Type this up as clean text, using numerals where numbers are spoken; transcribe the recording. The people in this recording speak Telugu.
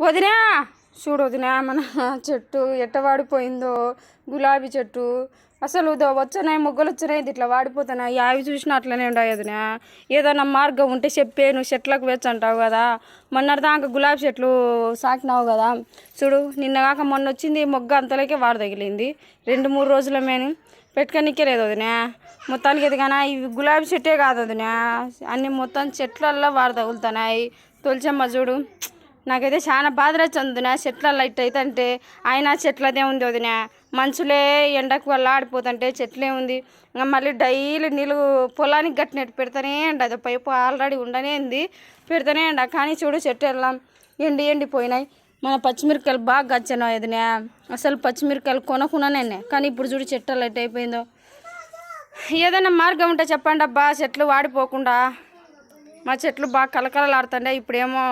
వదినా చూడు వదినా మన చెట్టు ఎట్ట వాడిపోయిందో. గులాబీ చెట్టు అసలు వచ్చినాయి, మొగ్గలు వచ్చినాయి, ఇట్లా వాడిపోతున్నాయి. అవి చూసినా అట్లనే ఉండవు వదినా. ఏదైనా మార్గం ఉంటే చెప్పే, నువ్వు చెట్లకు వేచి అంటావు కదా. మొన్నటిదాకా గులాబీ చెట్లు సాకినావు కదా. చూడు నిన్నగాక మొన్న వచ్చింది మొగ్గ, అంతలోకే వాడు తగిలింది. 2-3 రోజుల మేని పెట్టుకనికే లేదు వదినా. మొత్తానికి ఎదిగానా ఇవి గులాబీ చెట్టే కాదు వదినా, అన్ని మొత్తం చెట్లల్లో వాడు తగులుతున్నాయి. తొలిచమ్మ చూడు, నాకైతే చాలా బాధ వచ్చిందినా చెట్లల్లో ఇట్ట అయితే. అంటే అయినా చెట్లదే ఉంది వదిన, మనుషులే ఎండకు వల్ల ఆడిపోతుంటే చెట్లే ఉంది. ఇంకా మళ్ళీ డైలీ నీళ్ళు పొలానికి గట్టినట్టు పెడతానే అండి. అది పైపు ఆల్రెడీ ఉండనే ఉంది, పెడతానే అండి. కానీ చూడు చెట్టు వెళ్ళాం ఎండిపోయినాయి. మన పచ్చిమిరకాయలు బాగా గచ్చినాయి వదిన. అసలు పచ్చిమిరకాయలు కొనకున్నానే, కానీ ఇప్పుడు చూడు చెట్టు ఎట్ అయిపోయిందో. ఏదైనా మార్గం ఉంటే చెప్పండి అబ్బా, చెట్లు వాడిపోకుండా. మా చెట్లు బాగా కలకలలాడుతుండే. ఇప్పుడేమో